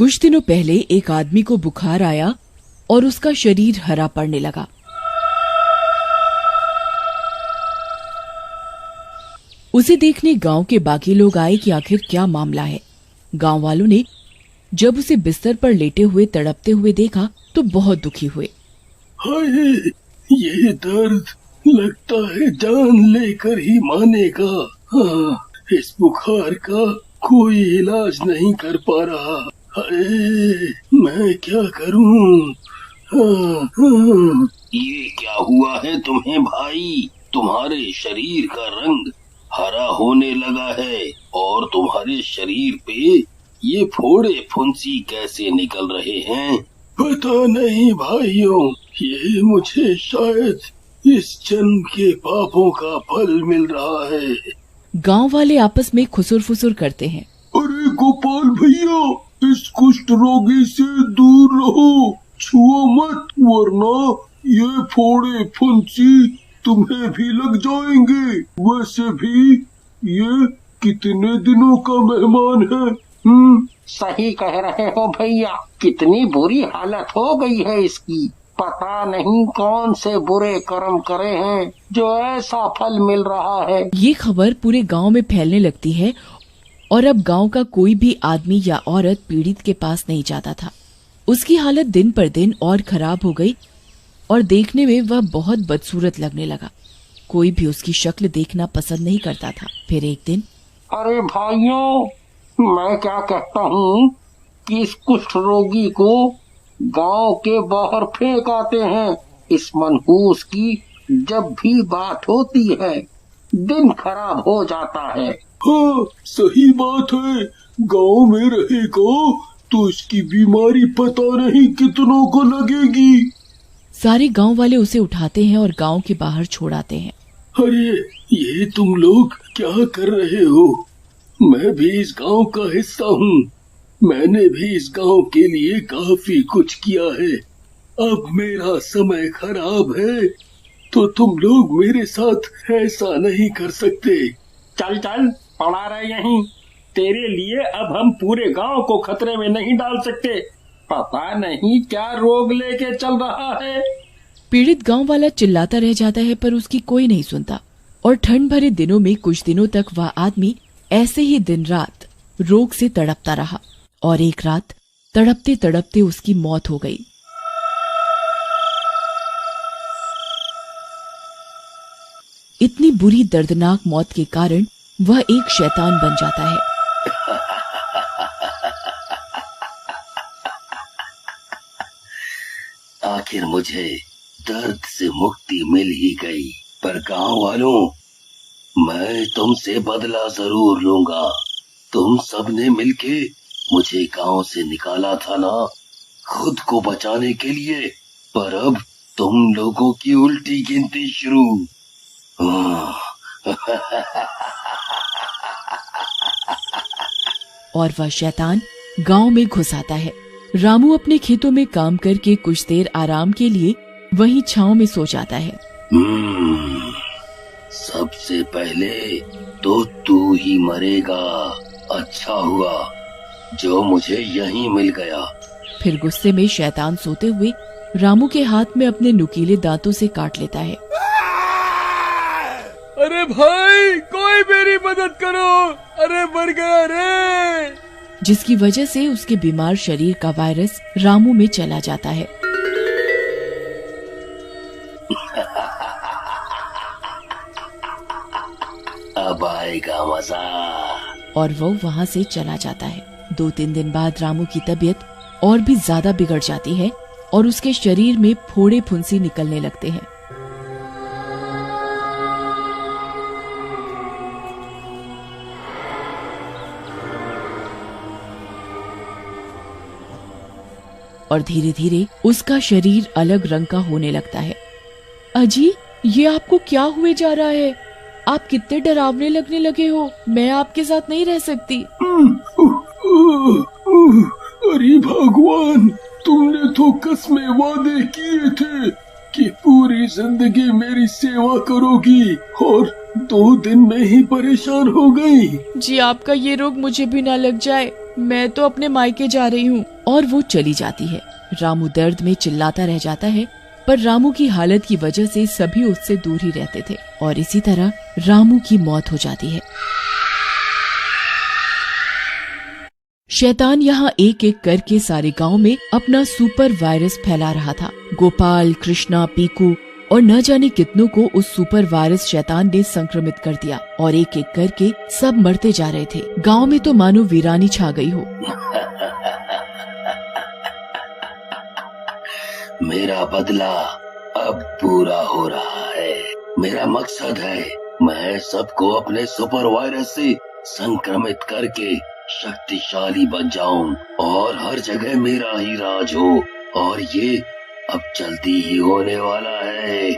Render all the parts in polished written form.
कुछ दिनों पहले एक आदमी को बुखार आया और उसका शरीर हरा पड़ने लगा। उसे देखने गांव के बाकी लोग आए कि आखिर क्या मामला है। गांव वालों ने जब उसे बिस्तर पर लेटे हुए तड़पते हुए देखा तो बहुत दुखी हुए। हाय, ये दर्द लगता है जान लेकर ही मानेगा। हाँ, इस बुखार का कोई इलाज नहीं कर पा रहा। हाय, मैं क्या करूं? हाँ। ये क्या हुआ है तुम्हें भाई? तुम्हारे शरीर का रंग हरा होने लगा है और तुम्हारे शरीर पे ये फोड़े फुंसी कैसे निकल रहे हैं? पता नहीं भाइयों, ये मुझे शायद इस जन्म के पापों का फल मिल रहा है। गांव वाले आपस में खुसुर फुसुर करते हैं। अरे गोपाल भैया, इस कुष्ठ रोगी से दूर रहो, छुओ मत, वरना ये फोड़े फुंसी तुम्हें भी लग जाएंगे। वैसे भी ये कितने दिनों का मेहमान है। सही कह रहे हो भैया, कितनी बुरी हालत हो गई है इसकी। पता नहीं कौन से बुरे कर्म करे हैं जो ऐसा फल मिल रहा है। ये खबर पूरे गांव में फैलने लगती है और अब गांव का कोई भी आदमी या औरत पीड़ित के पास नहीं जाता था। उसकी हालत दिन पर दिन और खराब हो गई और देखने में वह बहुत बदसूरत लगने लगा। कोई भी उसकी शक्ल देखना पसंद नहीं करता था। फिर एक दिन, अरे भाइयों, मैं क्या कहता हूँ कि इस कुष्ठ रोगी को गांव के बाहर फेंक आते हैं। इस मनहूस की जब भी बात होती है दिन खराब हो जाता है। हाँ, सही बात है। गांव में रहेगा तो इसकी बीमारी पता नहीं कितनों को लगेगी। सारे गांव वाले उसे उठाते हैं और गांव के बाहर छोड़ आते हैं। अरे, ये तुम लोग क्या कर रहे हो? मैं भी इस गांव का हिस्सा हूँ। मैंने भी इस गांव के लिए काफी कुछ किया है। अब मेरा समय खराब है तो तुम लोग मेरे साथ ऐसा नहीं कर सकते। चल चल, पड़ा रहे यहीं। तेरे लिए अब हम पूरे गांव को खतरे में नहीं डाल सकते। पता नहीं क्या रोग लेके चल रहा है। पीड़ित गांव वाला चिल्लाता रह जाता है पर उसकी कोई नहीं सुनता और ठंड भरे दिनों में कुछ दिनों तक वह आदमी ऐसे ही दिन रात रोग से तड़पता रहा और एक रात तड़पते तड़पते उसकी मौत हो गई। इतनी बुरी दर्दनाक मौत के कारण वह एक शैतान बन जाता है। आखिर मुझे दर्द से मुक्ति मिल ही गई। पर गांव वालों, मैं तुमसे बदला जरूर लूंगा। तुम सबने मिलके मुझे गांव से निकाला था ना, खुद को बचाने के लिए। पर अब तुम लोगों की उल्टी गिनती शुरू। और वह शैतान गांव में घुस आता है। रामू अपने खेतों में काम करके कुछ देर आराम के लिए वहीं छांव में सो जाता है। सबसे पहले तो तू ही मरेगा। अच्छा हुआ जो मुझे यहीं मिल गया। फिर गुस्से में शैतान सोते हुए रामू के हाथ में अपने नुकीले दांतों से काट लेता है। अरे भाई, कोई मेरी मदद करो, अरे मर गया रे। जिसकी वजह से उसके बीमार शरीर का वायरस रामू में चला जाता है। अब आएगा मजा। और वो वहाँ से चला जाता है। 2-3 दिन बाद रामू की तबीयत और भी ज्यादा बिगड़ जाती है और उसके शरीर में फोड़े फुंसी निकलने लगते हैं। और धीरे धीरे उसका शरीर अलग रंग का होने लगता है। अजी, ये आपको क्या हुए जा रहा है? आप कितने डरावने लगने लगे हो। मैं आपके साथ नहीं रह सकती। अरे भगवान, तुमने तो कसमें वादे किए थे कि पूरी जिंदगी मेरी सेवा करोगी और 2 दिन में ही परेशान हो गई। जी, आपका ये रोग मुझे भी ना लग जाए। मैं तो अपने मायके जा रही हूँ। और वो चली जाती है। रामू दर्द में चिल्लाता रह जाता है, पर रामू की हालत की वजह से सभी उससे दूर ही रहते थे और इसी तरह रामू की मौत हो जाती है। शैतान यहाँ एक एक करके सारे गांव में अपना सुपर वायरस फैला रहा था। गोपाल, कृष्णा, पीकू और न जाने कितनों को उस सुपर वायरस शैतान ने संक्रमित कर दिया और एक एक करके सब मरते जा रहे थे। गांव में तो मानो वीरानी छा गई हो। मेरा बदला अब पूरा हो रहा है। मेरा मकसद है मैं सबको अपने सुपर वायरस से संक्रमित करके शक्तिशाली बन जाऊं और हर जगह मेरा ही राज हो, और ये अब जल्दी ही होने वाला है।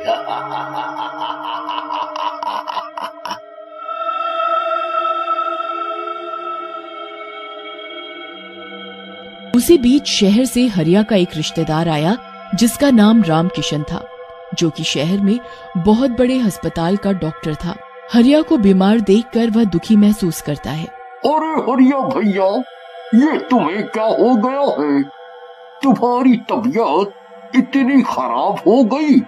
उसी बीच शहर से हरिया का एक रिश्तेदार आया जिसका नाम रामकिशन था, जो कि शहर में बहुत बड़े अस्पताल का डॉक्टर था। हरिया को बीमार देखकर वह दुखी महसूस करता है। अरे हरिया भैया, ये तुम्हें क्या हो गया है? तुम्हारी तबीयत इतनी खराब हो गई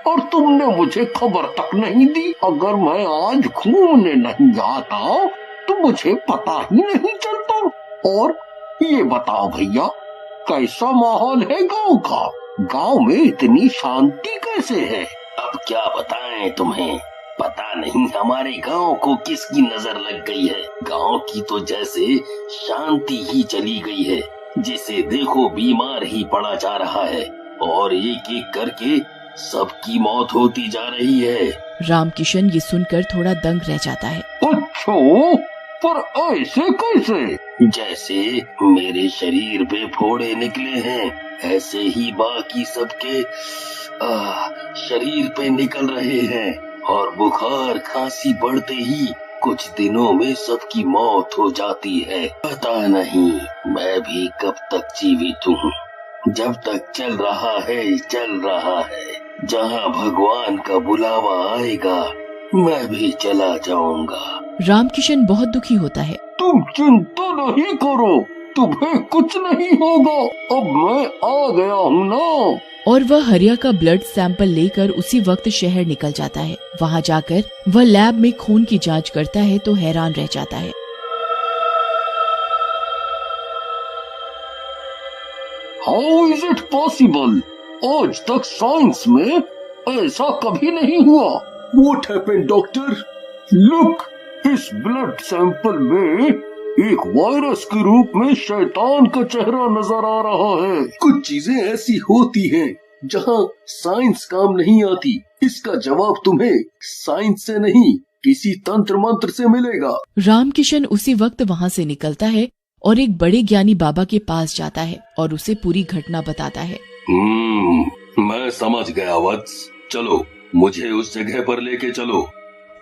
और तुमने मुझे खबर तक नहीं दी। अगर मैं आज घूमने नहीं जाता तो मुझे पता ही नहीं चलता। और ये बताओ भैया, कैसा माहौल है गांव का? गांव में इतनी शांति कैसे है? अब क्या बताएं तुम्हें, पता नहीं हमारे गांव को किसकी नजर लग गई है। गांव की तो जैसे शांति ही चली गई है, जिसे देखो बीमार ही पड़ा जा रहा है और एक एक करके सबकी मौत होती जा रही है। रामकिशन ये सुनकर थोड़ा दंग रह जाता है। अच्छा, पर ऐसे कैसे? जैसे मेरे शरीर पे फोड़े निकले हैं, ऐसे ही बाकी सबके शरीर पे निकल रहे हैं और बुखार खांसी बढ़ते ही कुछ दिनों में सबकी मौत हो जाती है। पता नहीं मैं भी कब तक जीवित हूँ। जब तक चल रहा है चल रहा है। जहाँ भगवान का बुलावा आएगा मैं भी चला जाऊंगा। रामकिशन बहुत दुखी होता है। तुम चिंता नहीं करो, तुम्हें कुछ नहीं होगा। अब मैं आ गया हूँ ना। और वह हरिया का ब्लड सैंपल लेकर उसी वक्त शहर निकल जाता है। वहाँ जाकर वह लैब में खून की जांच करता है तो हैरान रह जाता है। How is it possible? आज तक साइंस में ऐसा कभी नहीं हुआ। What happened, doctor? लुक, इस ब्लड सैंपल में एक वायरस के रूप में शैतान का चेहरा नजर आ रहा है। कुछ चीजें ऐसी होती हैं जहां साइंस काम नहीं आती। इसका जवाब तुम्हें साइंस से नहीं, किसी तंत्र मंत्र से मिलेगा। रामकिशन उसी वक्त वहाँ से निकलता है और एक बड़े ज्ञानी बाबा के पास जाता है और उसे पूरी घटना बताता है। मैं समझ गया वत्स, चलो मुझे उस जगह पर लेके चलो।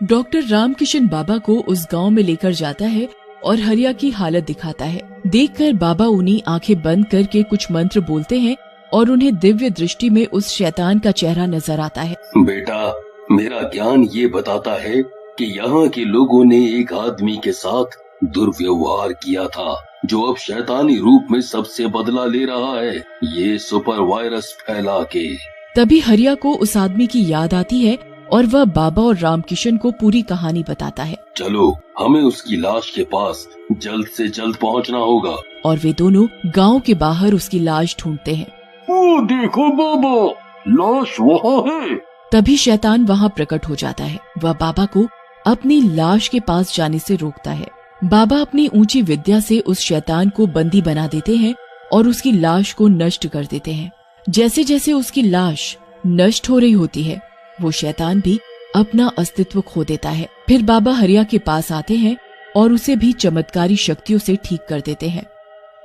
डॉक्टर रामकिशन बाबा को उस गांव में लेकर जाता है और हरिया की हालत दिखाता है। देखकर बाबा उन्हें आंखें बंद करके कुछ मंत्र बोलते हैं और उन्हें दिव्य दृष्टि में उस शैतान का चेहरा नजर आता है। बेटा, मेरा ज्ञान ये बताता है कि यहाँ के लोगों ने एक आदमी के साथ दुर्व्यवहार किया था, जो अब शैतानी रूप में सबसे बदला ले रहा है, ये सुपर वायरस फैला के। तभी हरिया को उस आदमी की याद आती है और वह बाबा और रामकिशन को पूरी कहानी बताता है। चलो, हमें उसकी लाश के पास जल्द से जल्द पहुंचना होगा। और वे दोनों गांव के बाहर उसकी लाश ढूंढते हैं। वो देखो बाबा, लाश वहाँ है। तभी शैतान वहाँ प्रकट हो जाता है। वह बाबा को अपनी लाश के पास जाने से रोकता है। बाबा अपनी ऊंची विद्या से उस शैतान को बंदी बना देते हैं और उसकी लाश को नष्ट कर देते हैं। जैसे जैसे उसकी लाश नष्ट हो रही होती है, वो शैतान भी अपना अस्तित्व खो देता है। फिर बाबा हरिया के पास आते हैं और उसे भी चमत्कारी शक्तियों से ठीक कर देते हैं।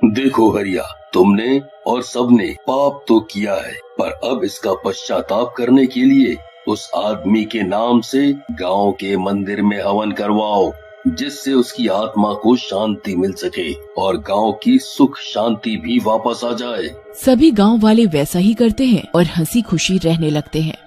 देखो हरिया, तुमने और सबने पाप तो किया है, पर अब इसका पश्चाताप करने के लिए उस आदमी के नाम से गांव के मंदिर में हवन करवाओ, जिससे उसकी आत्मा को शांति मिल सके और गांव की सुख शांति भी वापस आ जाए। सभी गांव वाले वैसा ही करते हैं और हंसी खुशी रहने लगते हैं।